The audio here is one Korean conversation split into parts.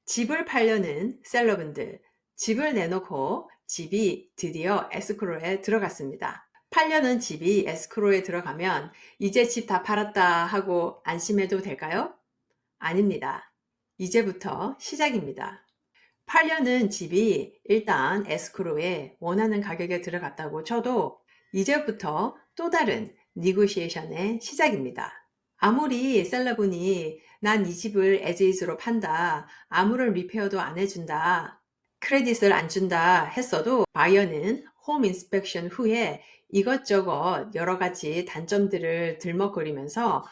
집을 팔려는 셀러분들, 집을 내놓고 집이 드디어 에스크로에 들어갔습니다. 팔려는 집이 에스크로에 들어가면 이제 집 다 팔았다 하고 안심해도 될까요? 아닙니다. 이제부터 시작입니다. 팔려는 집이 일단 에스크로에 원하는 가격에 들어갔다고 쳐도 이제부터 또 다른 니고시에이션의 시작입니다. 아무리 셀러분이 난 이 집을 as is로 판다, 아무런 리페어도 안 해준다, 크레딧을 안 준다 했어도 바이어는 홈 인스펙션 후에 이것저것 여러 가지 단점들을 들먹거리면서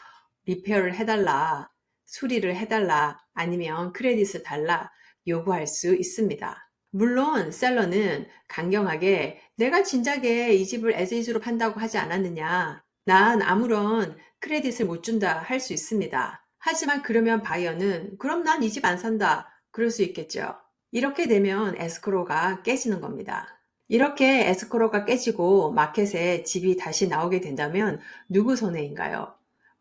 리페어를 해달라, 수리를 해달라, 아니면 크레딧을 달라 요구할 수 있습니다. 물론 셀러는 강경하게 내가 진작에 이 집을 as is로 판다고 하지 않았느냐, 난 아무런 크레딧을 못 준다 할 수 있습니다. 하지만 그러면 바이어는 그럼 난 이 집 안 산다 그럴 수 있겠죠. 이렇게 되면 에스크로가 깨지는 겁니다. 이렇게 에스크로가 깨지고 마켓에 집이 다시 나오게 된다면 누구 손해인가요?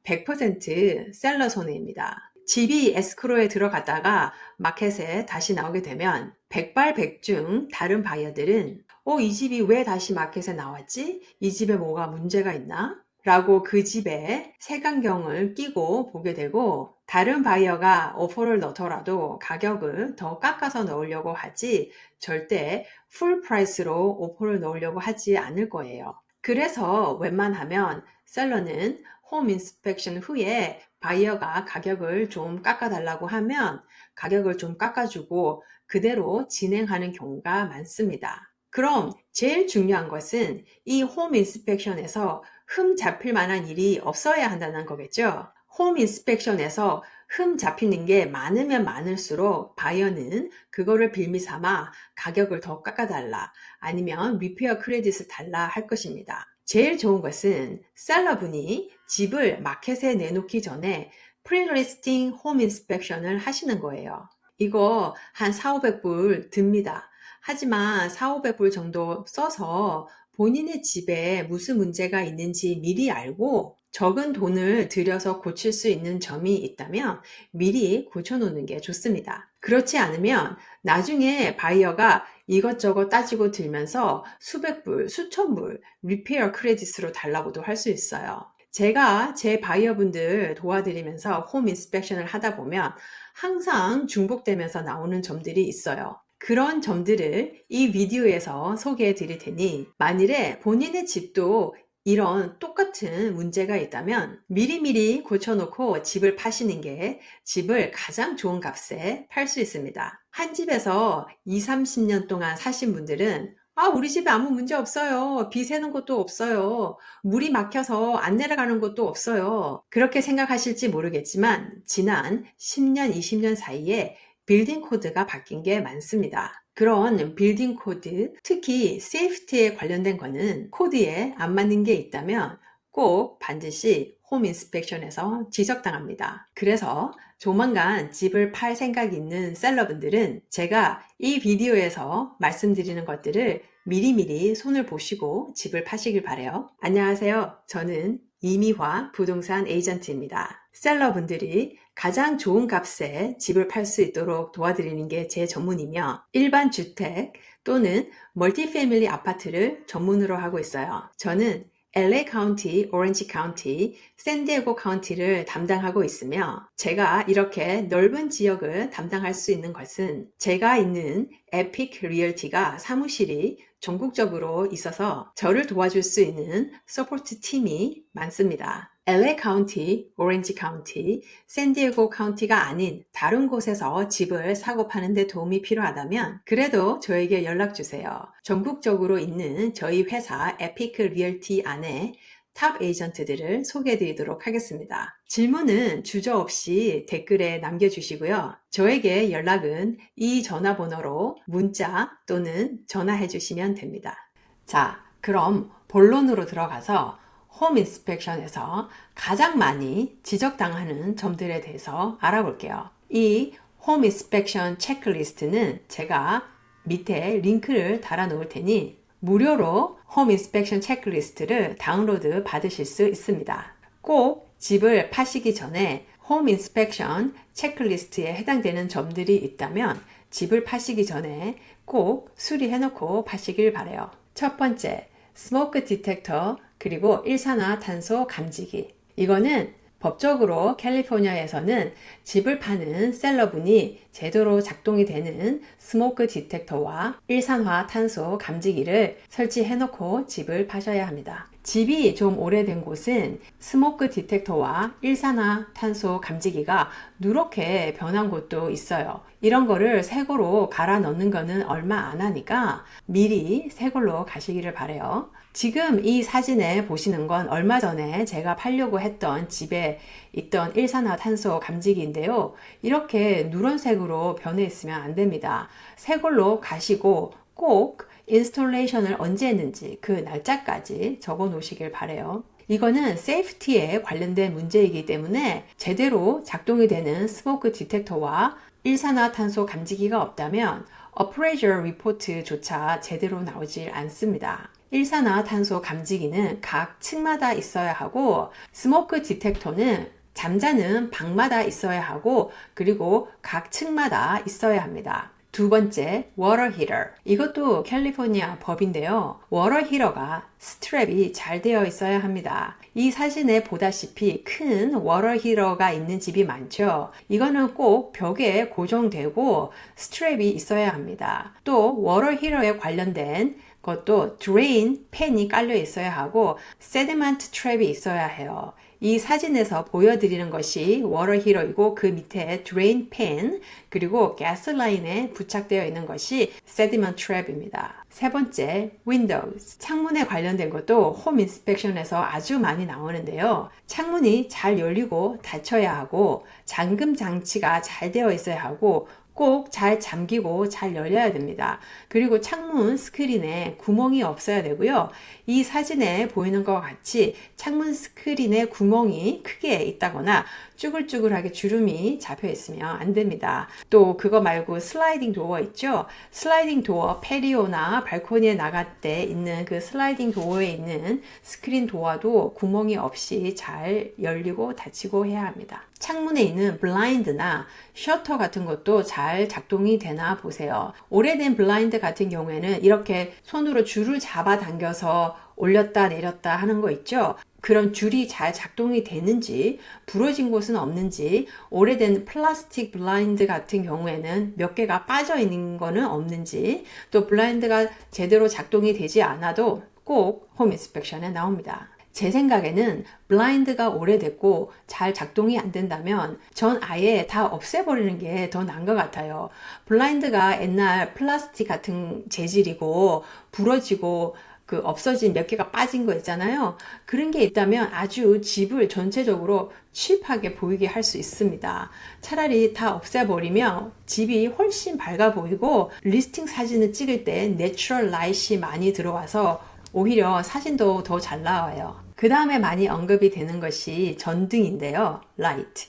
100% 셀러 손해입니다. 집이 에스크로에 들어갔다가 마켓에 다시 나오게 되면 백발백중 다른 바이어들은 이 집이 왜 다시 마켓에 나왔지? 이 집에 뭐가 문제가 있나? 라고 그 집에 색안경을 끼고 보게 되고 다른 바이어가 오퍼를 넣더라도 가격을 더 깎아서 넣으려고 하지 절대 풀 프라이스로 오퍼를 넣으려고 하지 않을 거예요. 그래서 웬만하면 셀러는 홈 인스펙션 후에 바이어가 가격을 좀 깎아달라고 하면 가격을 좀 깎아주고 그대로 진행하는 경우가 많습니다. 그럼 제일 중요한 것은 이 홈 인스펙션에서 흠 잡힐 만한 일이 없어야 한다는 거겠죠. 홈 인스펙션에서 흠 잡히는 게 많으면 많을수록 바이어는 그거를 빌미 삼아 가격을 더 깎아달라 아니면 리페어 크레딧을 달라 할 것입니다. 제일 좋은 것은 셀러분이 집을 마켓에 내놓기 전에 프리리스팅 홈 인스펙션을 하시는 거예요. 이거 한 4,500불 듭니다. 하지만 4,500불 정도 써서 본인의 집에 무슨 문제가 있는지 미리 알고 적은 돈을 들여서 고칠 수 있는 점이 있다면 미리 고쳐놓는 게 좋습니다. 그렇지 않으면 나중에 바이어가 이것저것 따지고 들면서 수백 불, 수천 불 리페어 크레딧으로 달라고도 할 수 있어요. 제가 제 바이어분들 도와드리면서 홈 인스펙션을 하다 보면 항상 중복되면서 나오는 점들이 있어요. 그런 점들을 이 비디오에서 소개해 드릴 테니 만일에 본인의 집도 이런 똑같은 문제가 있다면 미리미리 고쳐놓고 집을 파시는 게 집을 가장 좋은 값에 팔 수 있습니다. 한 집에서 20, 30년 동안 사신 분들은 우리 집에 아무 문제 없어요. 비 새는 것도 없어요. 물이 막혀서 안 내려가는 것도 없어요. 그렇게 생각하실지 모르겠지만 지난 10년, 20년 사이에 빌딩 코드가 바뀐 게 많습니다. 그런 빌딩 코드, 특히 세이프티에 관련된 거는 코드에 안 맞는 게 있다면 꼭 반드시 홈 인스펙션에서 지적당합니다. 그래서 조만간 집을 팔 생각이 있는 셀러분들은 제가 이 비디오에서 말씀드리는 것들을 미리미리 손을 보시고 집을 파시길 바래요. 안녕하세요. 저는 이미화 부동산 에이전트입니다. 셀러분들이 가장 좋은 값에 집을 팔 수 있도록 도와드리는 게 제 전문이며 일반 주택 또는 멀티 패밀리 아파트를 전문으로 하고 있어요. 저는 LA 카운티, 오렌지 카운티, 샌디에고 카운티를 담당하고 있으며 제가 이렇게 넓은 지역을 담당할 수 있는 것은 제가 있는 에픽 리얼티가 사무실이 전국적으로 있어서 저를 도와줄 수 있는 서포트 팀이 많습니다. LA 카운티, 오렌지 카운티, 샌디에고 카운티가 아닌 다른 곳에서 집을 사고 파는데 도움이 필요하다면 그래도 저에게 연락 주세요. 전국적으로 있는 저희 회사 에픽 리얼티 안에 탑 에이전트들을 소개해 드리도록 하겠습니다. 질문은 주저없이 댓글에 남겨주시고요. 저에게 연락은 이 전화번호로 문자 또는 전화해 주시면 됩니다. 자, 그럼 본론으로 들어가서 홈 인스펙션에서 가장 많이 지적당하는 점들에 대해서 알아볼게요. 이 홈 인스펙션 체크리스트는 제가 밑에 링크를 달아 놓을 테니 무료로 홈 인스펙션 체크리스트를 다운로드 받으실 수 있습니다. 꼭 집을 파시기 전에 홈 인스펙션 체크리스트에 해당되는 점들이 있다면 집을 파시기 전에 꼭 수리해 놓고 파시길 바래요. 첫 번째, 스모크 디텍터 그리고 일산화탄소 감지기. 이거는 법적으로 캘리포니아에서는 집을 파는 셀러분이 제대로 작동이 되는 스모크 디텍터와 일산화탄소 감지기를 설치해 놓고 집을 파셔야 합니다. 집이 좀 오래된 곳은 스모크 디텍터와 일산화탄소 감지기가 누렇게 변한 곳도 있어요. 이런 거를 새 거로 갈아 넣는 거는 얼마 안 하니까 미리 새 걸로 가시기를 바래요. 지금 이 사진에 보시는 건 얼마 전에 제가 팔려고 했던 집에 있던 일산화탄소 감지기인데요. 이렇게 누런색으로 변해 있으면 안 됩니다. 새 걸로 가시고 꼭 인스톨레이션을 언제 했는지 그 날짜까지 적어 놓으시길 바래요. 이거는 세이프티에 관련된 문제이기 때문에 제대로 작동이 되는 스모크 디텍터와 일산화탄소 감지기가 없다면 어프레이저 리포트조차 제대로 나오질 않습니다. 일산화탄소 감지기는 각 층마다 있어야 하고 스모크 디텍터는 잠자는 방마다 있어야 하고 그리고 각 층마다 있어야 합니다. 두 번째, 워터 히터. 이것도 캘리포니아 법인데요. 워터 히터가 스트랩이 잘 되어 있어야 합니다. 이 사진에 보다시피 큰 워터 히터가 있는 집이 많죠. 이거는 꼭 벽에 고정되고 스트랩이 있어야 합니다. 또 워터 히터에 관련된 것도 드레인 팬이 깔려 있어야 하고 세디먼트 트랩이 있어야 해요. 이 사진에서 보여드리는 것이 워터 히터이고 그 밑에 드레인 팬 그리고 가스 라인에 부착되어 있는 것이 세디먼트 트랩입니다. 세 번째, 윈도우즈. 창문에 관련된 것도 홈 인스펙션에서 아주 많이 나오는데요. 창문이 잘 열리고 닫혀야 하고 잠금 장치가 잘 되어 있어야 하고 꼭 잘 잠기고 잘 열려야 됩니다. 그리고 창문 스크린에 구멍이 없어야 되고요. 이 사진에 보이는 것과 같이 창문 스크린에 구멍이 크게 있다거나 쭈글쭈글하게 주름이 잡혀 있으면 안 됩니다. 또 그거 말고 슬라이딩 도어 있죠? 슬라이딩 도어, 페리오나 발코니에 나갈 때 있는 그 슬라이딩 도어에 있는 스크린 도어도 구멍이 없이 잘 열리고 닫히고 해야 합니다. 창문에 있는 블라인드나 셔터 같은 것도 잘 작동이 되나 보세요. 오래된 블라인드 같은 경우에는 이렇게 손으로 줄을 잡아 당겨서 올렸다 내렸다 하는 거 있죠? 그런 줄이 잘 작동이 되는지, 부러진 곳은 없는지, 오래된 플라스틱 블라인드 같은 경우에는 몇 개가 빠져 있는 거는 없는지, 또 블라인드가 제대로 작동이 되지 않아도 꼭 홈 인스펙션에 나옵니다. 제 생각에는 블라인드가 오래됐고 잘 작동이 안 된다면 전 아예 다 없애버리는 게 더 나은 것 같아요. 블라인드가 옛날 플라스틱 같은 재질이고 부러지고 그 없어진 몇 개가 빠진 거 있잖아요. 그런 게 있다면 아주 집을 전체적으로 칩하게 보이게 할 수 있습니다. 차라리 다 없애버리면 집이 훨씬 밝아 보이고 리스팅 사진을 찍을 때 내추럴 라이트이 많이 들어와서 오히려 사진도 더 잘 나와요. 그 다음에 많이 언급이 되는 것이 전등인데요. 라이트.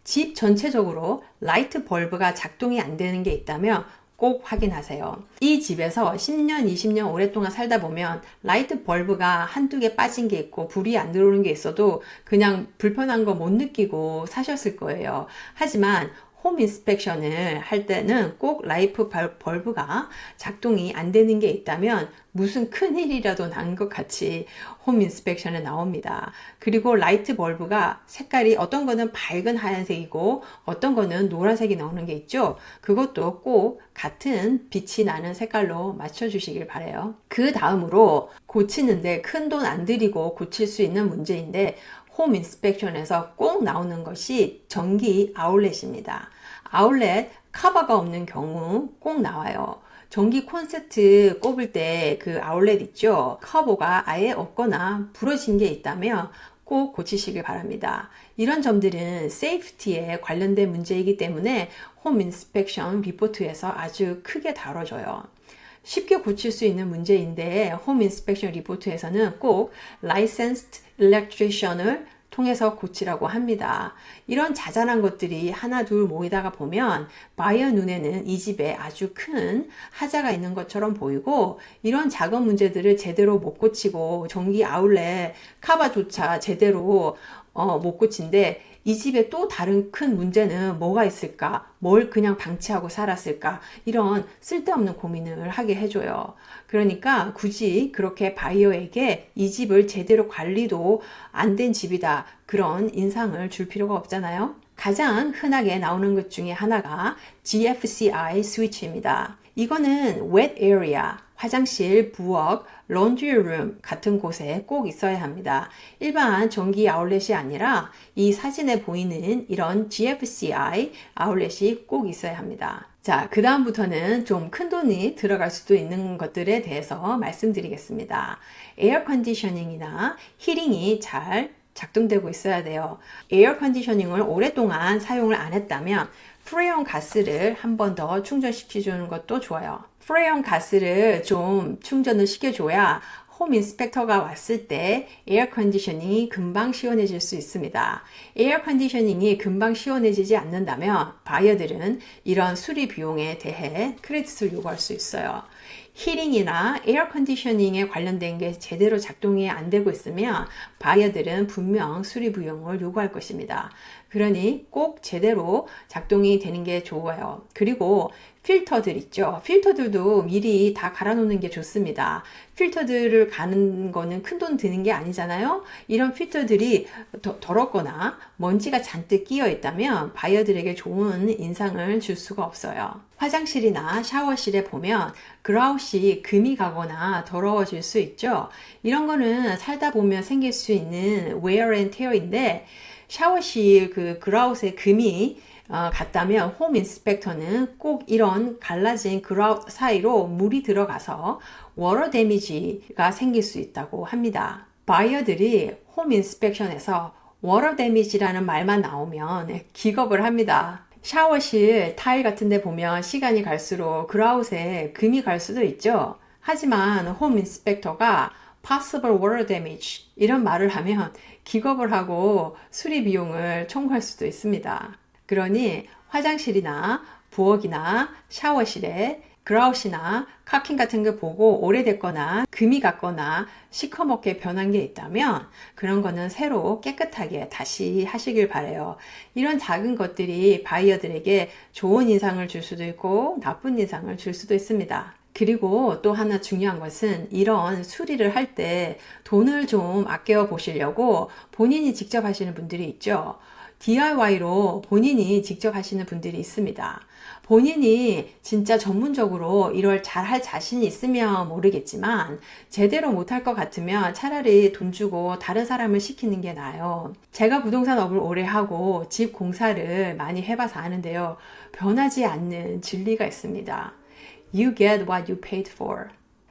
집 전체적으로 라이트 벌브가 작동이 안 되는 게 있다면 꼭 확인하세요. 이 집에서 10년, 20년 오랫동안 살다 보면 라이트 벌브가 한두 개 빠진 게 있고 불이 안 들어오는 게 있어도 그냥 불편한 거 못 느끼고 사셨을 거예요. 하지만 홈 인스펙션을 할 때는 꼭 라이트 벌브가 작동이 안 되는 게 있다면 무슨 큰일이라도 난 것 같이 홈 인스펙션에 나옵니다. 그리고 라이트 벌브가 색깔이 어떤 거는 밝은 하얀색이고 어떤 거는 노란색이 나오는 게 있죠. 그것도 꼭 같은 빛이 나는 색깔로 맞춰주시길 바래요. 그 다음으로 고치는데 큰 돈 안 들이고 고칠 수 있는 문제인데 홈 인스펙션에서 꼭 나오는 것이 전기 아울렛입니다. 아울렛 커버가 없는 경우 꼭 나와요. 전기 콘센트 꼽을 때 그 아울렛 있죠? 커버가 아예 없거나 부러진 게 있다면 꼭 고치시길 바랍니다. 이런 점들은 세이프티에 관련된 문제이기 때문에 홈 인스펙션 리포트에서 아주 크게 다뤄져요. 쉽게 고칠 수 있는 문제인데 홈 인스펙션 리포트에서는 꼭 licensed electrician을 통해서 고치라고 합니다. 이런 자잘한 것들이 하나 둘 모이다가 보면 바이어 눈에는 이 집에 아주 큰 하자가 있는 것처럼 보이고 이런 작은 문제들을 제대로 못 고치고 전기 아울렛 카바조차 제대로 못 고친데 이 집에 또 다른 큰 문제는 뭐가 있을까? 뭘 그냥 방치하고 살았을까? 이런 쓸데없는 고민을 하게 해줘요. 그러니까 굳이 그렇게 바이어에게 이 집을 제대로 관리도 안 된 집이다. 그런 인상을 줄 필요가 없잖아요. 가장 흔하게 나오는 것 중에 하나가 GFCI 스위치입니다. 이거는 wet area, 화장실, 부엌, laundry room 같은 곳에 꼭 있어야 합니다. 일반 전기 아울렛이 아니라 이 사진에 보이는 이런 GFCI 아울렛이 꼭 있어야 합니다. 자, 그 다음부터는 좀 큰 돈이 들어갈 수도 있는 것들에 대해서 말씀드리겠습니다. 에어 컨디셔닝이나 히팅이 잘 작동되고 있어야 돼요. 에어 컨디셔닝을 오랫동안 사용을 안 했다면 프레온 가스를 한 번 더 충전시켜 주는 것도 좋아요. 프레온 가스를 좀 충전을 시켜줘야 홈 인스펙터가 왔을 때 에어 컨디셔닝이 금방 시원해질 수 있습니다. 에어 컨디셔닝이 금방 시원해지지 않는다면 바이어들은 이런 수리 비용에 대해 크레딧을 요구할 수 있어요. 히팅이나 에어 컨디셔닝에 관련된 게 제대로 작동이 안 되고 있으면 바이어들은 분명 수리 비용을 요구할 것입니다. 그러니 꼭 제대로 작동이 되는 게 좋아요. 그리고 필터들 있죠. 필터들도 미리 다 갈아 놓는 게 좋습니다. 필터들을 가는 거는 큰 돈 드는 게 아니잖아요. 이런 필터들이 더럽거나 먼지가 잔뜩 끼어 있다면 바이어들에게 좋은 인상을 줄 수가 없어요. 화장실이나 샤워실에 보면 그라웃이 금이 가거나 더러워질 수 있죠. 이런 거는 살다 보면 생길 수 있는 wear and tear인데 샤워실 그 그라웃에 금이 갔다면 홈 인스펙터는 꼭 이런 갈라진 그라웃 사이로 물이 들어가서 워터 데미지가 생길 수 있다고 합니다. 바이어들이 홈 인스펙션에서 워터 데미지라는 말만 나오면 기겁을 합니다. 샤워실 타일 같은 데 보면 시간이 갈수록 그라웃에 금이 갈 수도 있죠. 하지만 홈 인스펙터가 possible water damage 이런 말을 하면 기겁을 하고 수리 비용을 청구할 수도 있습니다. 그러니 화장실이나 부엌이나 샤워실에 그라웃이나 카킹 같은 거 보고 오래됐거나 금이 갔거나 시커멓게 변한 게 있다면 그런 거는 새로 깨끗하게 다시 하시길 바래요. 이런 작은 것들이 바이어들에게 좋은 인상을 줄 수도 있고 나쁜 인상을 줄 수도 있습니다. 그리고 또 하나 중요한 것은 이런 수리를 할 때 돈을 좀 아껴 보시려고 본인이 직접 하시는 분들이 있죠. DIY로 본인이 직접 하시는 분들이 있습니다. 본인이 진짜 전문적으로 이걸 잘할 자신이 있으면 모르겠지만 제대로 못할 것 같으면 차라리 돈 주고 다른 사람을 시키는 게 나아요. 제가 부동산 업을 오래 하고 집 공사를 많이 해봐서 아는데요. 변하지 않는 진리가 있습니다. You get what you paid for.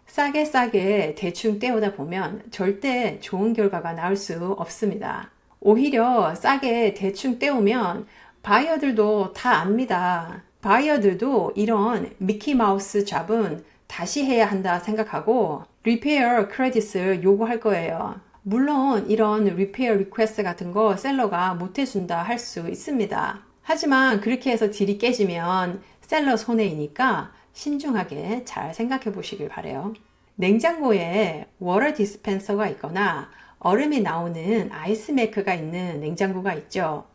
싸게 대충 떼오다 보면 절대 좋은 결과가 나올 수 없습니다. 오히려 싸게 대충 떼우면 바이어들도 다 압니다. 바이어들도 이런 미키마우스 잡은 다시 해야 한다 생각하고 리페어 크레딧을 요구할 거예요. 물론 이런 리페어 리퀘스트 같은 거 셀러가 못 해준다 할 수 있습니다. 하지만 그렇게 해서 딜이 깨지면 셀러 손해이니까 신중하게 잘 생각해 보시길 바래요. 냉장고에 워터 디스펜서가 있거나 얼음이 나오는 아이스메이커가 있는 냉장고가 있죠.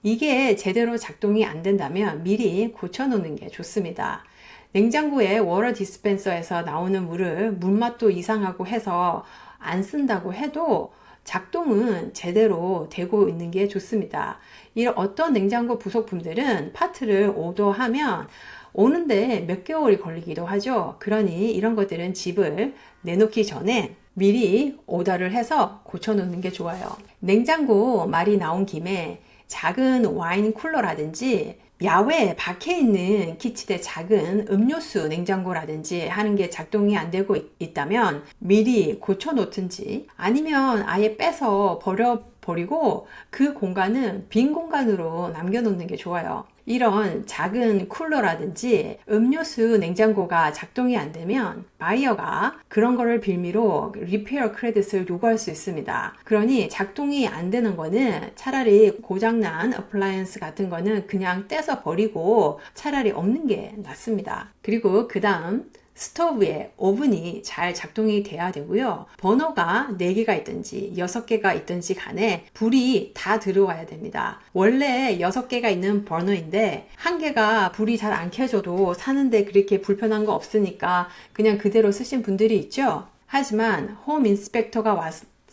이게 제대로 작동이 안 된다면 미리 고쳐놓는 게 좋습니다. 냉장고에 워터 디스펜서에서 나오는 물을 물맛도 이상하고 해서 안 쓴다고 해도 작동은 제대로 되고 있는 게 좋습니다. 이런 어떤 냉장고 부속품들은 파트를 오더하면 오는데 몇 개월이 걸리기도 하죠. 그러니 이런 것들은 집을 내놓기 전에 미리 오더를 해서 고쳐놓는 게 좋아요. 냉장고 말이 나온 김에 작은 와인 쿨러라든지 야외 밖에 있는 키친의 작은 음료수 냉장고라든지 하는 게 작동이 안 되고 있다면 미리 고쳐놓든지 아니면 아예 빼서 버리고 그 공간은 빈 공간으로 남겨놓는 게 좋아요. 이런 작은 쿨러라든지 음료수 냉장고가 작동이 안 되면 바이어가 그런 거를 빌미로 리페어 크레딧을 요구할 수 있습니다. 그러니 작동이 안 되는 거는 차라리 고장난 어플라이언스 같은 거는 그냥 떼서 버리고 차라리 없는 게 낫습니다. 그리고 그 다음 스토브에 오븐이 잘 작동이 돼야 되고요. 버너가 4개가 있든지 6개가 있든지 간에 불이 다 들어와야 됩니다. 원래 6개가 있는 버너인데 1개가 불이 잘 안 켜져도 사는데 그렇게 불편한 거 없으니까 그냥 그대로 쓰신 분들이 있죠. 하지만 홈 인스펙터가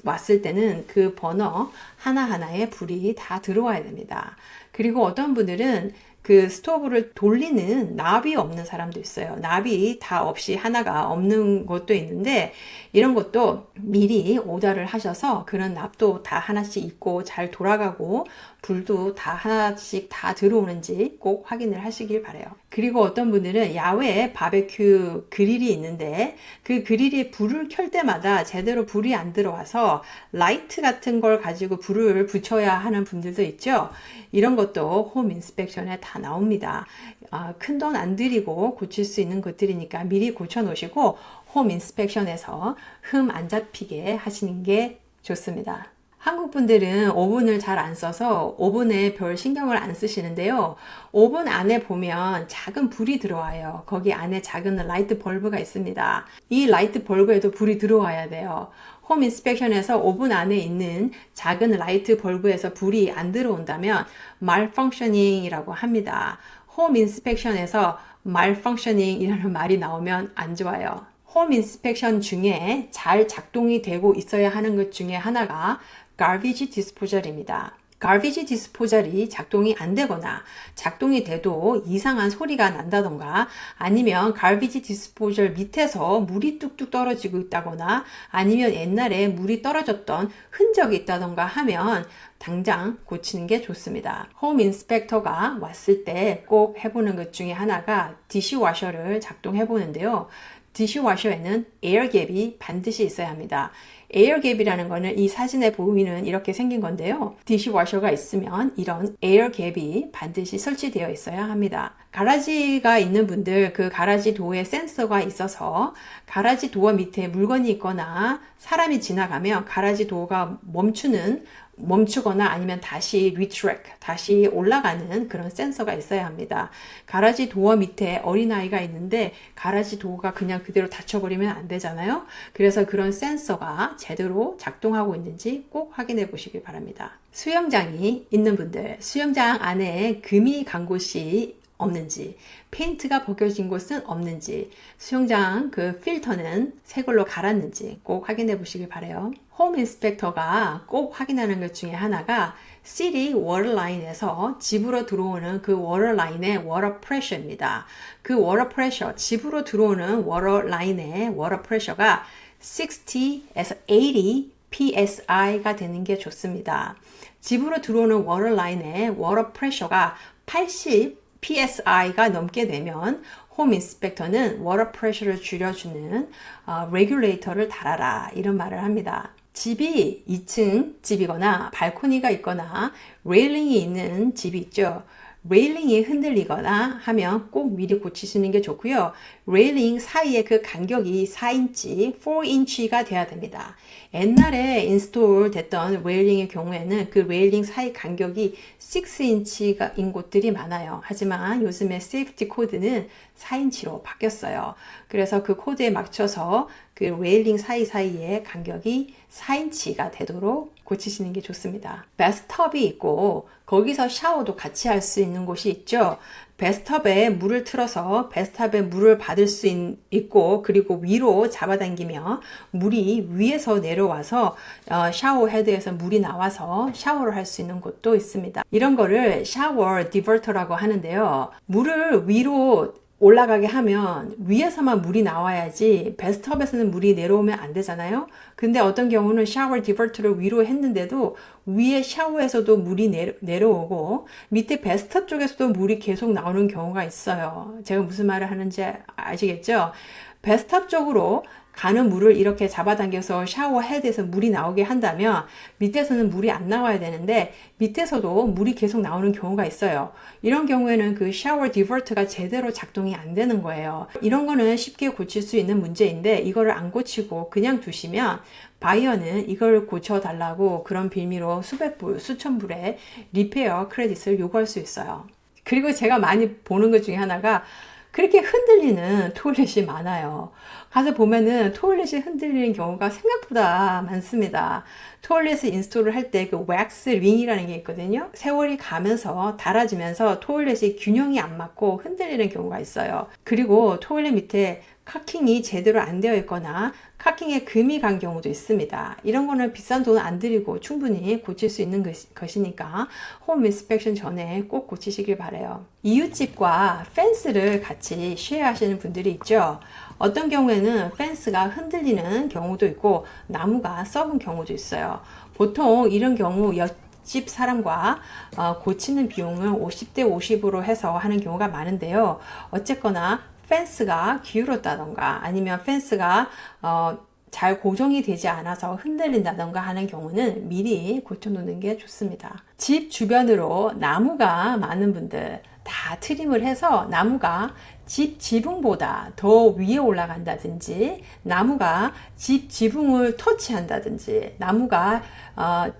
왔을 때는 그 버너 하나하나에 불이 다 들어와야 됩니다. 그리고 어떤 분들은 그 스토브를 돌리는 납이 없는 사람도 있어요. 납이 다 없이 하나가 없는 것도 있는데 이런 것도 미리 오더를 하셔서 그런 납도 다 하나씩 있고 잘 돌아가고 불도 다 하나씩 다 들어오는지 꼭 확인을 하시길 바래요. 그리고 어떤 분들은 야외에 바베큐 그릴이 있는데 그 그릴이 불을 켤 때마다 제대로 불이 안 들어와서 라이트 같은 걸 가지고 불을 붙여야 하는 분들도 있죠. 이런 것도 홈 인스펙션에 다 나옵니다. 큰 돈 안 들이고 고칠 수 있는 것들이니까 미리 고쳐 놓으시고 홈 인스펙션에서 흠 안 잡히게 하시는 게 좋습니다. 한국 분들은 오븐을 잘 안 써서 오븐에 별 신경을 안 쓰시는데요. 오븐 안에 보면 작은 불이 들어와요. 거기 안에 작은 라이트 벌브가 있습니다. 이 라이트 벌브에도 불이 들어와야 돼요. 홈 인스펙션에서 오븐 안에 있는 작은 라이트 벌브에서 불이 안 들어온다면 malfunctioning이라고 합니다. 홈 인스펙션에서 malfunctioning이라는 말이 나오면 안 좋아요. 홈 인스펙션 중에 잘 작동이 되고 있어야 하는 것 중에 하나가 garbage disposal입니다. garbage disposal이 작동이 안 되거나 작동이 돼도 이상한 소리가 난다던가 아니면 garbage disposal 밑에서 물이 뚝뚝 떨어지고 있다거나 아니면 옛날에 물이 떨어졌던 흔적이 있다던가 하면 당장 고치는 게 좋습니다. 홈 인스펙터가 왔을 때 꼭 해보는 것 중에 하나가 디시워셔를 작동해 보는데요. 디시워셔에는 에어갭이 반드시 있어야 합니다. 에어갭이라는 거는 이 사진에 보이는 이렇게 생긴 건데요. 디시워셔가 있으면 이런 에어갭이 반드시 설치되어 있어야 합니다. 가라지가 있는 분들 그 가라지 도어에 센서가 있어서 가라지 도어 밑에 물건이 있거나 사람이 지나가면 가라지 도어가 멈추거나 아니면 다시 retract, 다시 올라가는 그런 센서가 있어야 합니다. 가라지 도어 밑에 어린아이가 있는데 가라지 도어가 그냥 그대로 닫혀버리면 안 되잖아요. 그래서 그런 센서가 제대로 작동하고 있는지 꼭 확인해 보시길 바랍니다. 수영장이 있는 분들, 수영장 안에 금이 간 곳이 없는지, 페인트가 벗겨진 곳은 없는지, 수영장 그 필터는 새 걸로 갈았는지 꼭 확인해 보시길 바래요. 홈 인스펙터가 꼭 확인하는 것 중에 하나가 시티 워터라인에서 집으로 들어오는 그 워터라인의 워터 프레셔입니다. 그 워터 프레셔, 집으로 들어오는 워터라인의 워터 프레셔가 60에서 80 psi가 되는 게 좋습니다. 집으로 들어오는 워터라인의 워터 프레셔가 80 psi가 넘게 되면 홈 인스펙터는 워터 프레셔를 줄여주는 레귤레이터를 달아라 이런 말을 합니다. 집이 2층 집이거나 발코니가 있거나 레일링이 있는 집이 있죠. 레일링이 흔들리거나 하면 꼭 미리 고치시는 게 좋고요. 레일링 사이의 그 간격이 4인치, 4인치가 돼야 됩니다. 옛날에 인스톨 됐던 레일링의 경우에는 그 레일링 사이 간격이 6인치인 곳들이 많아요. 하지만 요즘에 세이프티 코드는 4인치로 바뀌었어요. 그래서 그 코드에 맞춰서 그 레일링 사이사이의 간격이 4인치가 되도록 고치시는 게 좋습니다. 배스톱이 있고 거기서 샤워도 같이 할 수 있는 곳이 있죠. 배스톱에 물을 틀어서 배스톱에 물을 받을 수 있고 그리고 위로 잡아당기며 물이 위에서 내려와서 샤워 헤드에서 물이 나와서 샤워를 할 수 있는 곳도 있습니다. 이런 거를 샤워 디버터라고 하는데요. 물을 위로 올라가게 하면 위에서만 물이 나와야지 배스톱에서는 물이 내려오면 안 되잖아요. 근데 어떤 경우는 샤워 디버터를 위로 했는데도 위에 샤워에서도 물이 내려오고 밑에 배스톱 쪽에서도 물이 계속 나오는 경우가 있어요. 제가 무슨 말을 하는지 아시겠죠? 배스톱 쪽으로 가는 물을 이렇게 잡아당겨서 샤워 헤드에서 물이 나오게 한다면 밑에서는 물이 안 나와야 되는데 밑에서도 물이 계속 나오는 경우가 있어요. 이런 경우에는 그 샤워 디버터가 제대로 작동이 안 되는 거예요. 이런 거는 쉽게 고칠 수 있는 문제인데 이거를 안 고치고 그냥 두시면 바이어는 이걸 고쳐달라고 그런 빌미로 수백 불, 수천 불의 리페어 크레딧을 요구할 수 있어요. 그리고 제가 많이 보는 것 중에 하나가 그렇게 흔들리는 토일렛이 많아요. 가서 보면은 토일렛이 흔들리는 경우가 생각보다 많습니다. 토일렛을 인스톨을 할 때 그 왁스 링이라는 게 있거든요. 세월이 가면서 닳아지면서 토일렛이 균형이 안 맞고 흔들리는 경우가 있어요. 그리고 토일렛 밑에 카킹이 제대로 안 되어 있거나 카킹에 금이 간 경우도 있습니다. 이런 거는 비싼 돈 안 들이고 충분히 고칠 수 있는 것이니까 홈 인스펙션 전에 꼭 고치시길 바래요. 이웃집과 펜스를 같이 쉐어하시는 분들이 있죠. 어떤 경우에는 펜스가 흔들리는 경우도 있고 나무가 썩은 경우도 있어요. 보통 이런 경우 옆집 사람과 고치는 비용을 50대 50으로 해서 하는 경우가 많은데요. 어쨌거나 펜스가 기울었다던가 아니면 펜스가 잘 고정이 되지 않아서 흔들린다던가 하는 경우는 미리 고쳐놓는 게 좋습니다. 집 주변으로 나무가 많은 분들 다 트림을 해서 나무가 집 지붕보다 더 위에 올라간다든지 나무가 집 지붕을 터치한다든지 나무가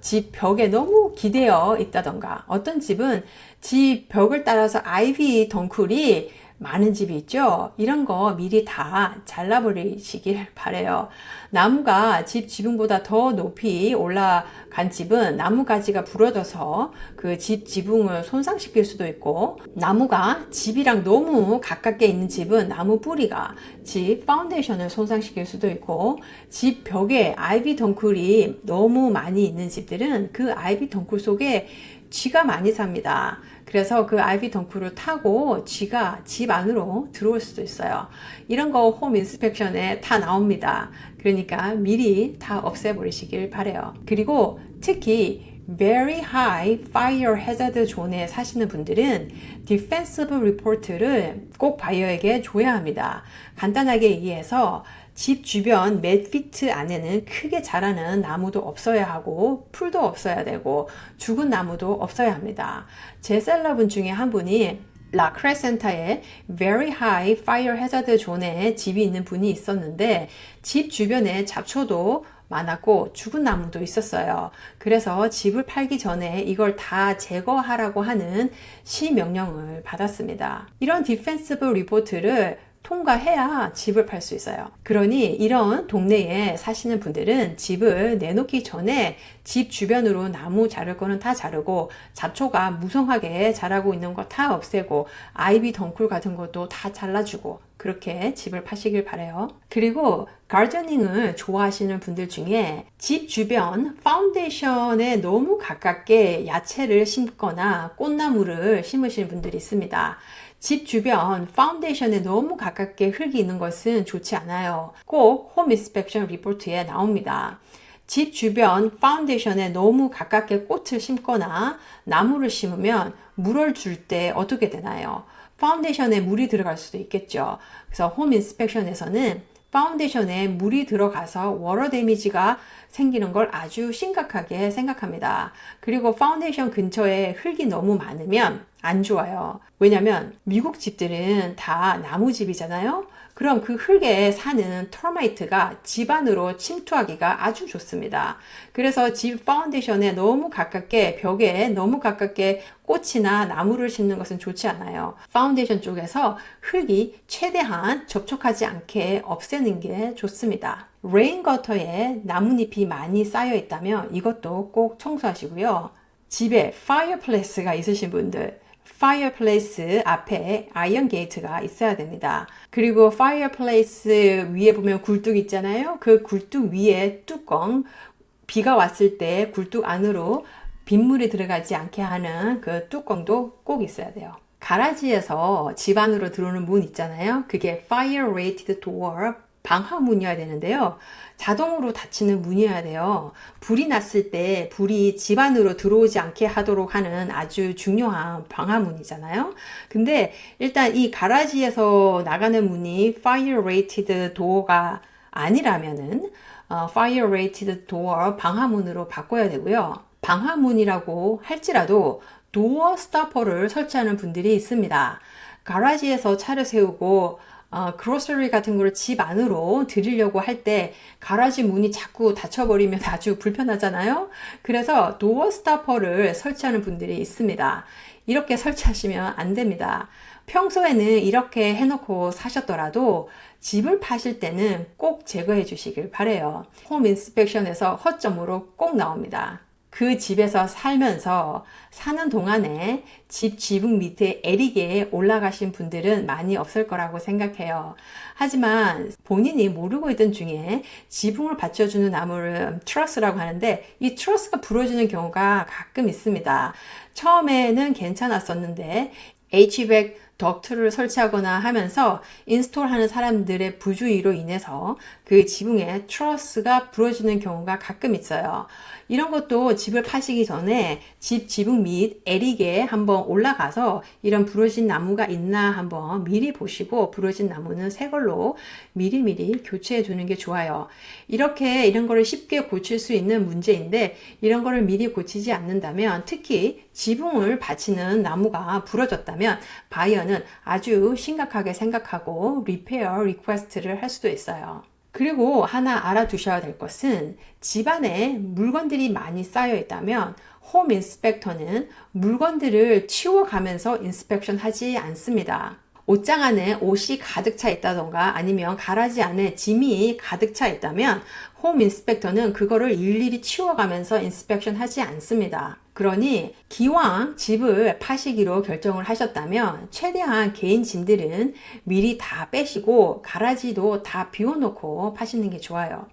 집 벽에 너무 기대어 있다던가 어떤 집은 집 벽을 따라서 아이비 덩쿨이 많은 집이 있죠. 이런 거 미리 다 잘라버리시길 바래요. 나무가 집 지붕보다 더 높이 올라간 집은 나무 가지가 부러져서 그 집 지붕을 손상시킬 수도 있고 나무가 집이랑 너무 가깝게 있는 집은 나무 뿌리가 집 파운데이션을 손상시킬 수도 있고 집 벽에 아이비 덩쿨이 너무 많이 있는 집들은 그 아이비 덩쿨 속에 쥐가 많이 삽니다. 그래서 그 아이비 덩쿨을 타고 쥐가 집 안으로 들어올 수도 있어요. 이런 거 홈 인스펙션에 다 나옵니다. 그러니까 미리 다 없애버리시길 바래요. 그리고 특히 very high fire hazard 존에 사시는 분들은 defensive report를 꼭 바이어에게 줘야 합니다. 간단하게 얘기해서 집 주변 몇 피트 안에는 크게 자라는 나무도 없어야 하고 풀도 없어야 되고 죽은 나무도 없어야 합니다. 제 셀러분 중에 한 분이 라크레센터에 very high fire hazard 존에 집이 있는 분이 있었는데 집 주변에 잡초도 많았고 죽은 나무도 있었어요. 그래서 집을 팔기 전에 이걸 다 제거하라고 하는 시명령을 받았습니다. 이런 디펜시브 리포트를 통과해야 집을 팔 수 있어요. 그러니 이런 동네에 사시는 분들은 집을 내놓기 전에 집 주변으로 나무 자를 거는 다 자르고 잡초가 무성하게 자라고 있는 거 다 없애고 아이비 덩쿨 같은 것도 다 잘라주고 그렇게 집을 파시길 바래요. 그리고 가르저닝을 좋아하시는 분들 중에 집 주변 파운데이션에 너무 가깝게 야채를 심거나 꽃나무를 심으시는 분들이 있습니다. 집 주변 파운데이션에 너무 가깝게 흙이 있는 것은 좋지 않아요. 꼭 홈 인스펙션 리포트에 나옵니다. 집 주변 파운데이션에 너무 가깝게 꽃을 심거나 나무를 심으면 물을 줄 때 어떻게 되나요? 파운데이션에 물이 들어갈 수도 있겠죠. 그래서 홈 인스펙션에서는 파운데이션에 물이 들어가서 워터 데미지가 생기는 걸 아주 심각하게 생각합니다. 그리고 파운데이션 근처에 흙이 너무 많으면 안 좋아요. 왜냐면 미국 집들은 다 나무집이잖아요. 그럼 그 흙에 사는 터마이트가 집 안으로 침투하기가 아주 좋습니다. 그래서 집 파운데이션에 너무 가깝게 벽에 너무 가깝게 꽃이나 나무를 심는 것은 좋지 않아요. 파운데이션 쪽에서 흙이 최대한 접촉하지 않게 없애는 게 좋습니다. 레인거터에 나뭇잎이 많이 쌓여 있다면 이것도 꼭 청소하시고요. 집에 파이어플레이스가 있으신 분들 파이어플레이스 앞에 아이언 게이트가 있어야 됩니다. 그리고 파이어플레이스 위에 보면 굴뚝 있잖아요. 그 굴뚝 위에 뚜껑, 비가 왔을 때 굴뚝 안으로 빗물이 들어가지 않게 하는 그 뚜껑도 꼭 있어야 돼요. 가라지에서 집 안으로 들어오는 문 있잖아요. 그게 fire rated door, 방화문이어야 되는데요. 자동으로 닫히는 문이어야 돼요. 불이 났을 때 불이 집 안으로 들어오지 않게 하도록 하는 아주 중요한 방화문이잖아요. 근데 일단 이 가라지에서 나가는 문이 fire rated door가 아니라면은 fire rated door 방화문으로 바꿔야 되고요. 방화문이라고 할지라도 도어 스토퍼를 설치하는 분들이 있습니다. 가라지에서 차를 세우고 그로서리 같은 거를 집 안으로 들이려고 할 때 가라지 문이 자꾸 닫혀버리면 아주 불편하잖아요. 그래서 도어 스토퍼를 설치하는 분들이 있습니다. 이렇게 설치하시면 안 됩니다. 평소에는 이렇게 해놓고 사셨더라도 집을 파실 때는 꼭 제거해 주시길 바래요. 홈 인스펙션에서 허점으로 꼭 나옵니다. 그 집에서 살면서 사는 동안에 집 지붕 밑에 에릭에 올라가신 분들은 많이 없을 거라고 생각해요. 하지만 본인이 모르고 있던 중에 지붕을 받쳐주는 나무를 트러스라고 하는데 이 트러스가 부러지는 경우가 가끔 있습니다. 처음에는 괜찮았었는데 HVAC 덕트를 설치하거나 하면서 인스톨하는 사람들의 부주의로 인해서 그 지붕에 트러스가 부러지는 경우가 가끔 있어요. 이런 것도 집을 파시기 전에 집 지붕 및 에릭에 한번 올라가서 이런 부러진 나무가 있나 한번 미리 보시고 부러진 나무는 새 걸로 미리미리 교체해 두는 게 좋아요. 이런 거를 쉽게 고칠 수 있는 문제인데 이런 거를 미리 고치지 않는다면 특히 지붕을 받치는 나무가 부러졌다면 바이어는 아주 심각하게 생각하고 리페어 리퀘스트를 할 수도 있어요. 그리고 하나 알아두셔야 될 것은 집안에 물건들이 많이 쌓여 있다면 홈 인스펙터는 물건들을 치워가면서 인스펙션 하지 않습니다. 옷장 안에 옷이 가득 차 있다던가 아니면 가라지 안에 짐이 가득 차 있다면 홈 인스펙터는 그거를 일일이 치워가면서 인스펙션 하지 않습니다. 그러니 기왕 집을 파시기로 결정을 하셨다면 최대한 개인 짐들은 미리 다 빼시고 가라지도 다 비워놓고 파시는 게 좋아요.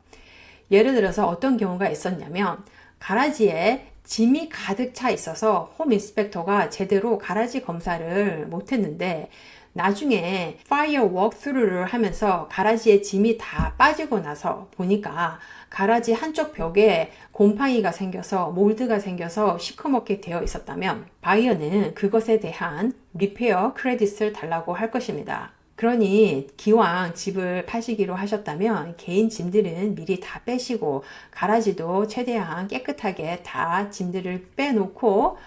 예를 들어서 어떤 경우가 있었냐면 가라지에 짐이 가득 차 있어서 홈 인스펙터가 제대로 가라지 검사를 못했는데 나중에 파이어 워크스루를 하면서 가라지에 짐이 다 빠지고 나서 보니까 가라지 한쪽 벽에 곰팡이가 생겨서 몰드가 생겨서 시커멓게 되어 있었다면 바이어는 그것에 대한 리페어 크레딧을 달라고 할 것입니다. 그러니 기왕 집을 파시기로 하셨다면 개인 짐들은 미리 다 빼시고 가라지도 최대한 깨끗하게 다 짐들을 빼놓고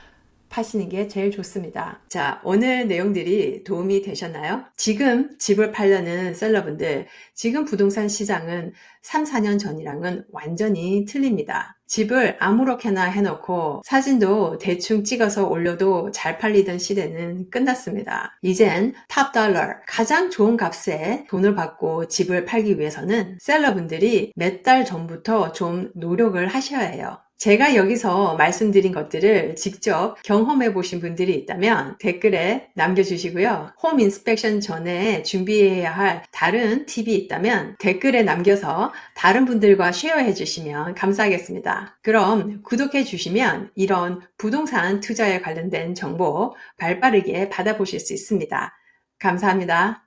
파시는 게 제일 좋습니다. 자, 오늘 내용들이 도움이 되셨나요? 지금 집을 팔려는 셀러분들, 지금 부동산 시장은 3, 4년 전이랑은 완전히 틀립니다. 집을 아무렇게나 해놓고 사진도 대충 찍어서 올려도 잘 팔리던 시대는 끝났습니다. 이젠 탑 달러, 가장 좋은 값에 돈을 받고 집을 팔기 위해서는 셀러분들이 몇 달 전부터 좀 노력을 하셔야 해요. 제가 여기서 말씀드린 것들을 직접 경험해 보신 분들이 있다면 댓글에 남겨주시고요. 홈 인스펙션 전에 준비해야 할 다른 팁이 있다면 댓글에 남겨서 다른 분들과 쉐어해 주시면 감사하겠습니다. 그럼 구독해 주시면 이런 부동산 투자에 관련된 정보 발빠르게 받아보실 수 있습니다. 감사합니다.